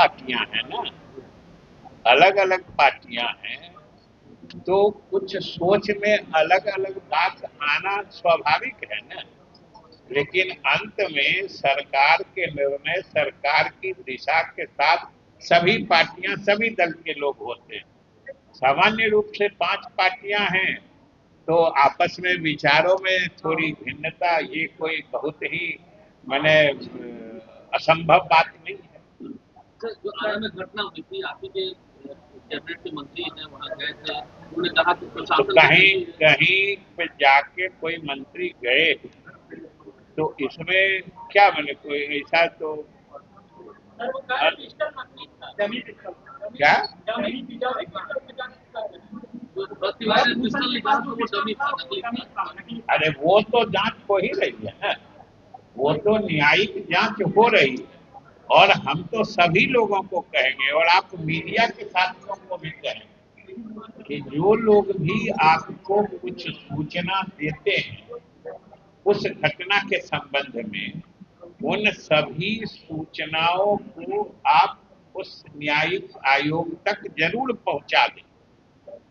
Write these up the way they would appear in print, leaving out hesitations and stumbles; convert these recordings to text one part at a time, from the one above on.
पार्टियां हैं ना, अलग अलग पार्टियां हैं, तो कुछ सोच में अलग अलग बात आना स्वाभाविक है ना। लेकिन अंत में सरकार के निर्णय, सरकार की दिशा के साथ सभी पार्टियां, सभी दल के लोग होते हैं। सामान्य रूप से 5 पार्टियां हैं, तो आपस में विचारों में थोड़ी भिन्नता, ये कोई बहुत ही माने असंभव बात नहीं है। सर, जो आरा में घटना हुई थी, आप ही के कैबिनेट के मंत्री हैं, वहाँ गए थे, उन्होंने कहा कि तो प्रशासन कहीं कहीं पे जाके कोई मंत्री गए, तो इसमें क्या मैंने कोई ऐसा तो क्या जो प्रतिवादी पिस्टल निकाला था वो डमी था, नकली था। अरे वो तो जांच हो ही रही है ना, वो तो न्यायिक जांच हो रही है। और हम तो सभी लोगों को कहेंगे, और आप मीडिया के साथियों को भी कहेंगे, कि जो लोग भी आपको कुछ सूचना देते हैं उस घटना के संबंध में, उन सभी सूचनाओं को आप उस न्यायिक आयोग तक जरूर पहुंचा दें,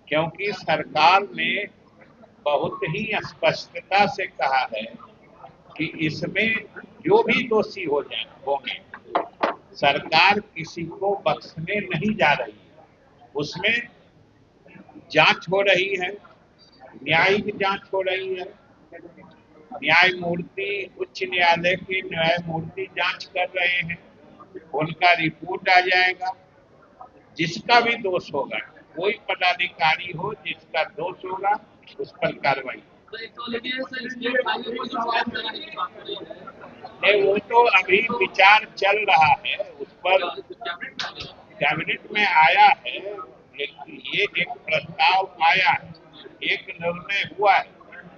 क्योंकि सरकार ने बहुत ही स्पष्टता से कहा है कि इसमें जो भी दोषी हो जाए होंगे, सरकार किसी को बख्शने नहीं जा रही है। उसमें जांच हो रही है, न्यायिक जांच हो रही है। न्यायमूर्ति, उच्च न्यायालय के न्यायमूर्ति जांच कर रहे हैं, उनका रिपोर्ट आ जाएगा। जिसका भी दोष होगा, कोई पदाधिकारी हो जिसका दोष होगा, उस पर कार्रवाई। नहीं, वो तो अभी विचार चल रहा है, उस पर कैबिनेट में आया है, ये एक प्रस्ताव आया है, एक निर्णय हुआ है,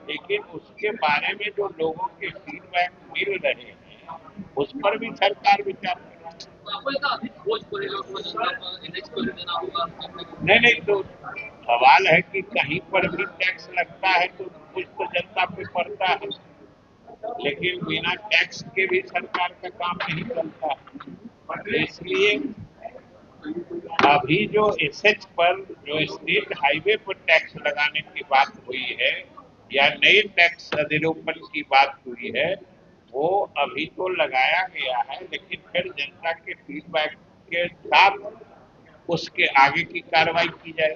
लेकिन उसके बारे में जो लोगों के फीडबैक मिल रहे हैं, उस पर भी सरकार विचार कर नहीं नहीं, तो सवाल है कि कहीं पर भी टैक्स लगता है तो कुछ तो जनता पे पड़ता है, लेकिन बिना टैक्स के भी सरकार का काम नहीं चलता है। इसलिए अभी जो एसएच पर, जो स्टेट हाईवे पर टैक्स लगाने की बात हुई है, या नए टैक्स अधिरोपण की बात हुई है, वो अभी तो लगाया गया है, लेकिन फिर जनता के फीडबैक के साथ उसके आगे की कार्रवाई की जाए।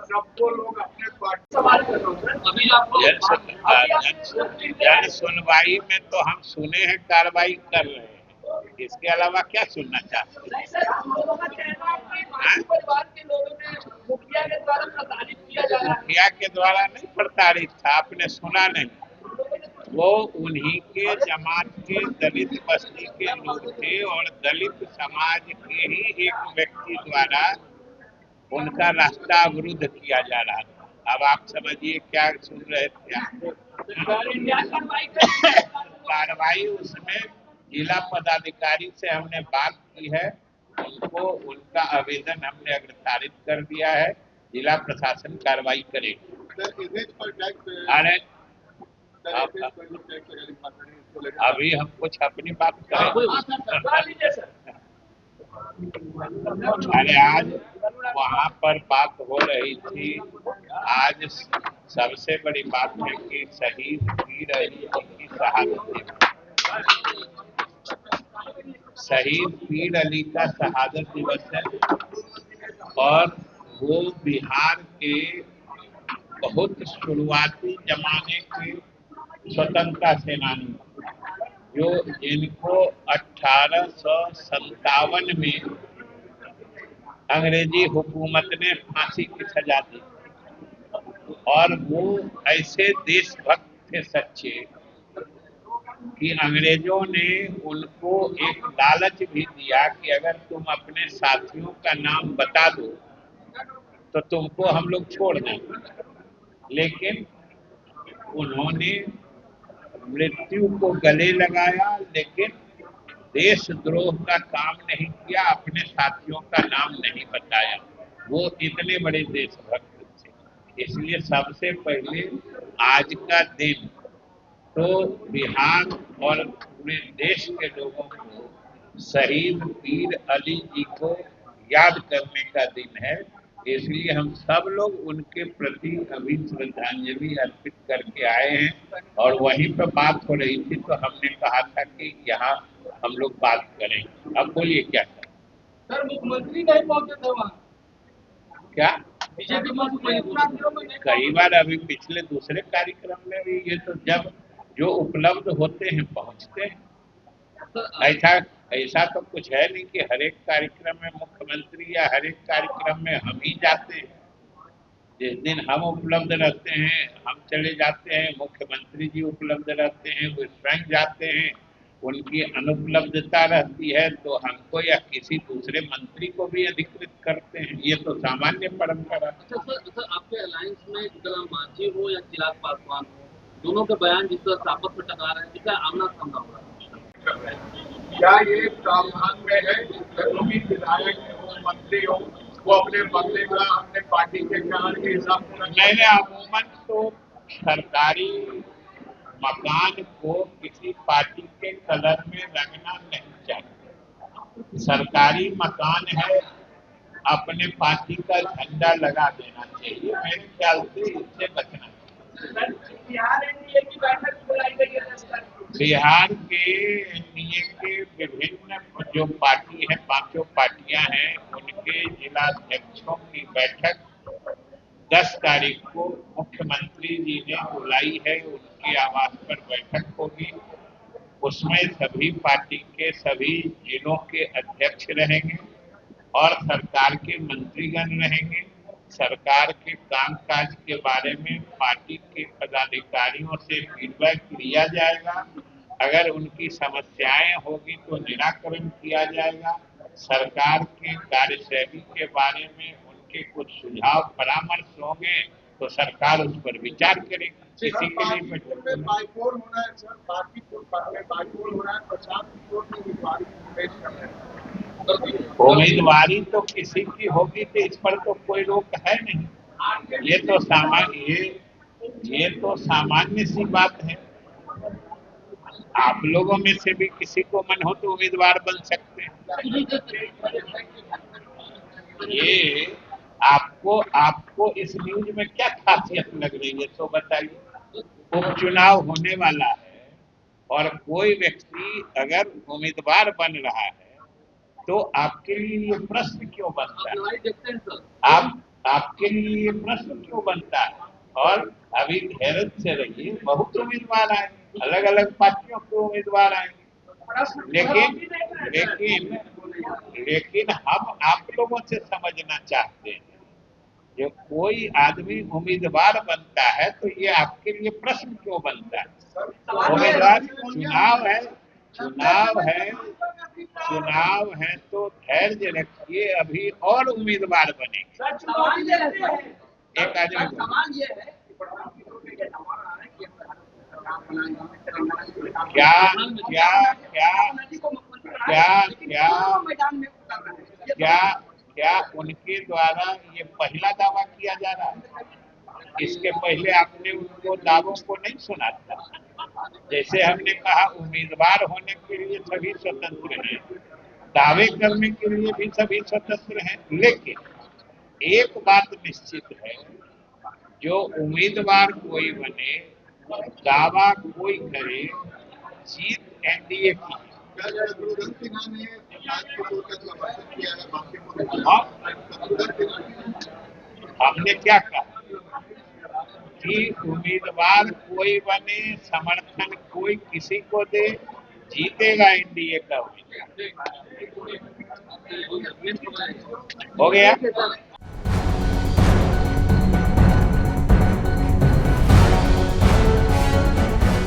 सबको लोग अपने जन सुनवाई में तो हम सुने हैं, कार्रवाई कर रहे हैं, इसके अलावा क्या सुनना चाहते हैं? मुखिया के द्वारा नहीं प्रताड़ित था, आपने सुना नहीं? वो उन्हीं के जमात के दलित बस्ती के लोग थे, और दलित समाज के ही एक व्यक्ति द्वारा उनका रास्ता अवरुद्ध किया जा रहा था। अब आप समझिए क्या सुन रहे थे। कार्रवाई उसमें जिला पदाधिकारी से हमने बात की है, उनको उनका आवेदन हमने अग्रसारित कर दिया है, जिला प्रशासन कार्रवाई करेगी। अरे अभी हम कुछ अपनी बात करें। अरे आज वहाँ पर बात हो रही थी, आज सबसे बड़ी बात है कि शहीद पीर अली की शहादत, शहीद पीर अली का शहादत दिवस है, और वो बिहार के बहुत शुरुआती जमाने के स्वतंत्रता सेनानी, जो जिनको 1857 में अंग्रेजी हुकूमत ने फांसी की सजा दी, और वो ऐसे देशभक्त थे सच्चे कि अंग्रेजों ने उनको एक लालच भी दिया कि अगर तुम अपने साथियों का नाम बता दो तो तुमको हम लोग छोड़ देंगे, लेकिन उन्होंने मृत्यु को गले लगाया, लेकिन देशद्रोह का काम नहीं किया, अपने साथियों का नाम नहीं बताया। वो इतने बड़े देशभक्त थे। इसलिए सबसे पहले आज का दिन तो बिहार और पूरे देश के लोगों को शहीद पीर अली जी को याद करने का दिन है। इसलिए हम सब लोग उनके प्रति अभी श्रद्धांजलि अर्पित करके आए हैं और वहीं पर बात हो रही थी तो हमने कहा था कि यहाँ हम लोग बात करें। अब बोलिए क्या करें? सर मुख्यमंत्री नहीं पहुंचे थे वहाँ, क्या बीजेपी मुख्यमंत्री कई बार अभी पिछले दूसरे कार्यक्रम में भी ये तो जब जो उपलब्ध होते हैं पहुंचते हैं। ऐसा ऐसा तो कुछ है नहीं कि हर एक कार्यक्रम में मुख्यमंत्री या हर एक कार्यक्रम में हम ही जाते हैं। जिस दिन हम उपलब्ध रहते हैं हम चले जाते हैं, मुख्यमंत्री जी उपलब्ध रहते हैं वो स्वयं जाते हैं। उनकी अनुपलब्धता रहती है तो हमको या किसी दूसरे मंत्री को भी अधिकृत करते हैं। ये तो सामान्य परंपरा। अच्छा सर आपके अलायंस में जीतन मांझी हो या चिराग पासवान हो, दोनों के बयान जिस तरह आपस में टकरा रहे हैं, क्या आमना सामना हो रहा है? क्या ये प्रावधान में है जो भी विधायक हो मंत्री हो वो अपने बंगले का अपने पार्टी के कलर के हिसाब से मैंने अमूमन तो सरकारी मकान को किसी पार्टी के कलर में रंगना नहीं चाहिए। सरकारी मकान है, अपने पार्टी का झंडा लगा देना चाहिए। मेरे ख्याल से इससे बचना चाहिए। बिहार एनडीए की बैठक बुलाई गई है। बिहार के एनडीए के विभिन्न जो पार्टी है, पांचों पार्टियां हैं, उनके जिलाध्यक्षों की बैठक 10 तारीख को मुख्यमंत्री जी ने बुलाई है। उनके आवास पर बैठक होगी। उसमें सभी पार्टी के सभी जिलों के अध्यक्ष रहेंगे और सरकार के मंत्रीगण रहेंगे। सरकार के कामकाज के बारे में पार्टी के पदाधिकारियों से फीडबैक लिया जाएगा। अगर उनकी समस्याएं होगी तो निराकरण किया जाएगा। सरकार के कार्यशैली के बारे में उनके कुछ सुझाव परामर्श होंगे तो सरकार उस पर विचार करेगी। इसी के लिए बाईपोल होना है सर, बाईपोल होना है, प्रशांत किशोर ने उम्मीदवारी पेश कर रहे हैं। उम्मीदवारी तो किसी की होगी तो इस पर तो कोई रोक है नहीं। ये तो सामान्य सी बात है। आप लोगों में से भी किसी को मन हो तो उम्मीदवार बन सकते हैं। ये आपको इस न्यूज में क्या खासियत लग रही है तो बताइए। उपचुनाव होने वाला है और कोई व्यक्ति अगर उम्मीदवार बन रहा है तो आपके लिए ये प्रश्न क्यों बनता है? आपके लिए ये प्रश्न क्यों बनता है? और अभी धैर्य से रहिए, बहुत उम्मीदवार आएंगे, अलग अलग पार्टियों के उम्मीदवार आएंगे। लेकिन हम आप लोगों से समझना चाहते हैं, जो कोई आदमी उम्मीदवार बनता है तो ये आपके लिए प्रश्न क्यों बनता है? उम्मीदवार चुनाव है तो धैर्य रखिए, अभी और उम्मीदवार बनेंगे। एक आदमी क्या क्या क्या क्या क्या क्या उनके द्वारा ये पहला दावा किया जा रहा है? इसके पहले आपने उनको दावों को नहीं सुना था। जैसे हमने कहा उम्मीदवार होने के लिए सभी स्वतंत्र हैं, दावे करने के लिए भी सभी स्वतंत्र हैं, लेकिन एक बात निश्चित है, जो उम्मीदवार कोई बने, दावा कोई करे, जीत एनडीए की। हमने क्या कहा कि उम्मीदवार कोई बने, समर्थन कोई किसी को दे, जीतेगा एनडीए का उम्मीदवार। हो गया।